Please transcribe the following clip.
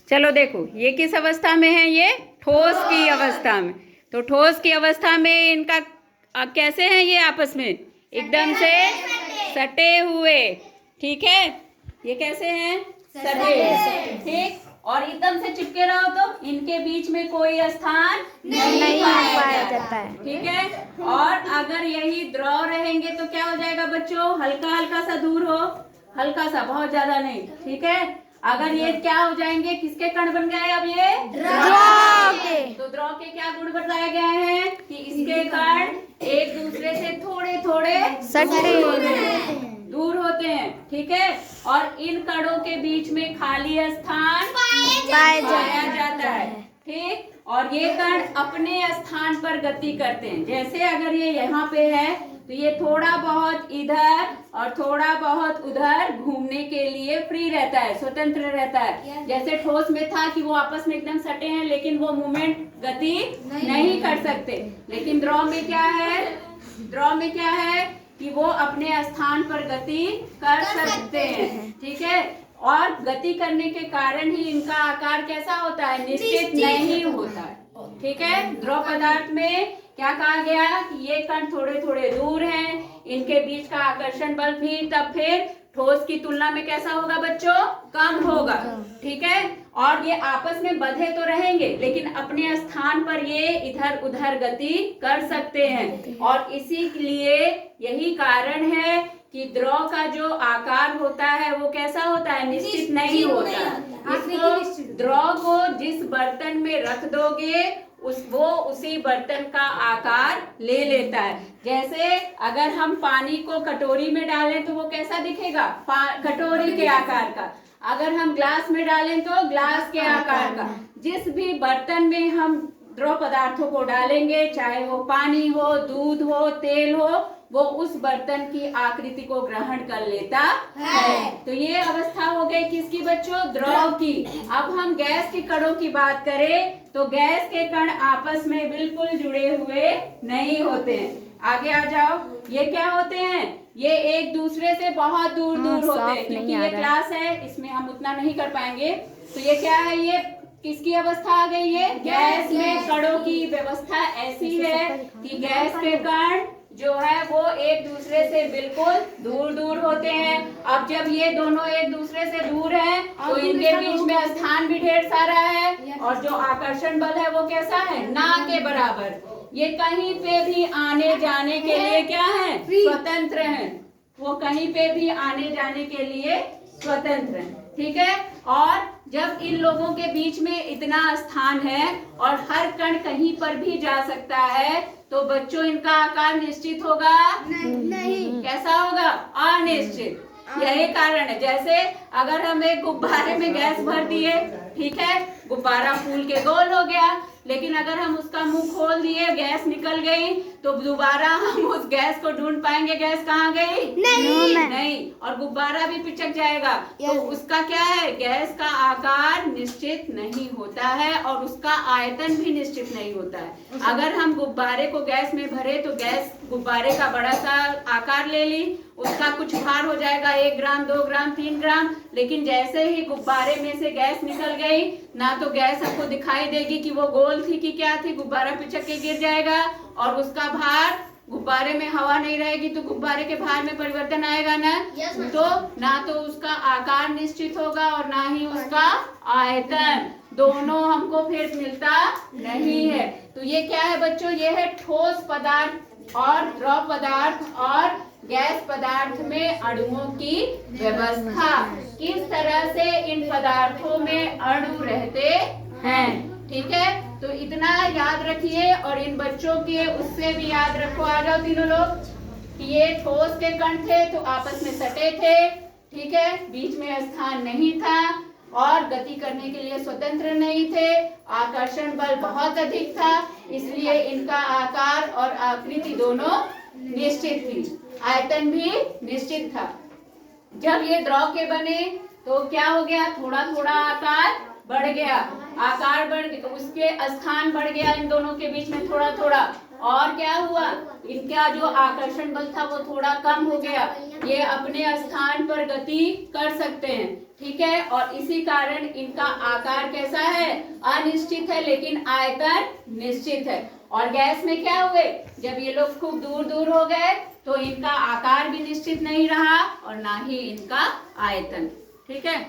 चलो देखो, ये किस अवस्था में है? ये ठोस की अवस्था में। तो ठोस की अवस्था में इनका कैसे हैं ये आपस में? एकदम से सटे हुए। ठीक है, ये कैसे हैं? सटे। ठीक, और एकदम से चिपके रहो तो इनके बीच में कोई स्थान नहीं पाया जाता है। ठीक है, और अगर यही द्रव रहेंगे तो क्या हो जाएगा बच्चों? हल्का हल्का सा दूर हो, हल्का सा, बहुत ज्यादा नहीं। ठीक है, अगर ये क्या हो जाएंगे? किसके कण बन गए अब? ये द्रव के। तो द्रव के क्या गुण बताए गए हैं? कि इसके कण एक दूसरे से थोड़े थोड़े दूर होते हैं। ठीक है, और इन कणों के बीच में खाली स्थान पाया जाता है। ठीक, और ये कण अपने स्थान पर गति करते हैं। जैसे अगर ये यहाँ पे है तो ये थोड़ा बहुत इधर और थोड़ा बहुत उधर घूमने के लिए फ्री रहता है, स्वतंत्र रहता है। जैसे ठोस में था कि वो आपस में एकदम सटे हैं लेकिन वो मूवमेंट गति नहीं कर सकते। लेकिन द्रव में क्या है? द्रव में क्या है कि वो अपने स्थान पर गति कर सकते हैं। ठीक है, और गति करने के कारण ही इनका आकार कैसा होता है? निश्चित नहीं होता है। ठीक है, द्रव पदार्थ में क्या कहा गया कि ये कण थोड़े थोड़े दूर हैं, इनके बीच का आकर्षण बल भी तब फिर ठोस की तुलना में कैसा होगा बच्चों? कम होगा। ठीक है, और ये आपस में बंधे तो रहेंगे लेकिन अपने स्थान पर ये इधर उधर गति कर सकते हैं। और इसी लिए यही कारण है कि द्रव का जो आकार होता है वो कैसा होता है? निश्चित नहीं होता। इसको द्रव को जिस बर्तन में रख दोगे वो उसी बर्तन का आकार ले लेता है। जैसे अगर हम पानी को कटोरी में डालें तो वो कैसा दिखेगा? कटोरी के आकार का। अगर हम ग्लास में डालें तो ग्लास के आकार का। जिस भी बर्तन में हम द्रव पदार्थों को डालेंगे, चाहे वो पानी हो, दूध हो, तेल हो, वो उस बर्तन की आकृति को ग्रहण कर लेता है। तो ये अवस्था हो गई किसकी बच्चों? द्रव की। अब हम गैस के कणों की बात करें तो गैस के कण आपस में बिल्कुल जुड़े हुए नहीं होते हैं। आगे आ जाओ, ये क्या होते हैं? ये एक दूसरे से बहुत दूर दूर होते हैं। क्योंकि ये क्लास है, इसमें हम उतना नहीं कर पाएंगे। तो ये क्या है? ये किसकी अवस्था आ गई है? गैस में कणों की व्यवस्था ऐसी है कि गैस के कण जो है वो एक दूसरे से बिल्कुल दूर दूर होते हैं। अब जब ये दोनों एक दूसरे से दूर हैं तो इनके बीच में स्थान भी ढेर सारा है और जो आकर्षण बल है वो कैसा है? ना के बराबर। ये कहीं पे भी आने जाने के लिए क्या है? स्वतंत्र हैं। वो कहीं पे भी आने जाने के लिए स्वतंत्र हैं। ठीक है, और जब इन लोगों के बीच में इतना स्थान है और हर कण कहीं पर भी जा सकता है तो बच्चों इनका आकार निश्चित होगा? नहीं। कैसा होगा? अनिश्चित। यही कारण है। जैसे अगर हम एक गुब्बारे में गैस भर दिए, ठीक है, गुब्बारा फूल के गोल हो गया, लेकिन अगर हम उसका मुंह खोल दिए, गैस निकल गई, तो दोबारा हम उस गैस को ढूंढ पाएंगे गैस कहाँ गई? नहीं, और गुब्बारा भी पिचक जाएगा। तो उसका क्या है? गैस का आकार निश्चित नहीं होता है और उसका आयतन भी निश्चित नहीं होता है। अगर हम गुब्बारे को गैस में भरे तो गैस गुब्बारे का बड़ा सा आकार ले ली, उसका कुछ भार हो जाएगा 1 ग्राम, 2 ग्राम, 3 ग्राम। लेकिन जैसे ही गुब्बारे में से गैस निकल गई, ना तो गैस आपको दिखाई देगी कि वो गोल थी कि क्या थी, गुब्बारा पिचक के गिर जाएगा और उसका भार, गुब्बारे में हवा नहीं रहेगी तो गुब्बारे के भार में परिवर्तन आएगा ना। तो ना तो उसका आकार निश्चित होगा और ना ही उसका आयतन। दोनों हमको फिर मिलता नहीं है। तो ये क्या है बच्चों? ये है ठोस पदार्थ और द्रव पदार्थ और गैस पदार्थ में अणुओं की व्यवस्था। किस तरह से इन पदार्थों में अणु रहते हैं। ठीक है, तो इतना याद रखिए और इन बच्चों के उससे भी याद रखो। आ जाओ तीनों लोग कि ये ठोस के कण थे तो आपस में सटे थे। ठीक है, बीच में स्थान नहीं था और गति करने के लिए स्वतंत्र नहीं थे। आकर्षण बल बहुत अधिक था, इसलिए इनका आकार और आकृति दोनों निश्चित थी, आयतन भी निश्चित था। जब ये द्रव के बने तो क्या हो गया? थोड़ा थोड़ा आकार बढ़ गया, आकार बढ़ गया, उसके स्थान बढ़ गया इन दोनों के बीच में थोड़ा थोड़ा, और क्या हुआ, इनका जो आकर्षण बल था वो थोड़ा कम हो गया, ये अपने स्थान पर गति कर सकते हैं, ठीक है। और इसी कारण इनका आकार कैसा है, अनिश्चित है, लेकिन आयतन निश्चित है। और गैस में क्या हुए, जब ये लोग खूब दूर दूर हो गए तो इनका आकार भी निश्चित नहीं रहा और ना ही इनका आयतन, ठीक है।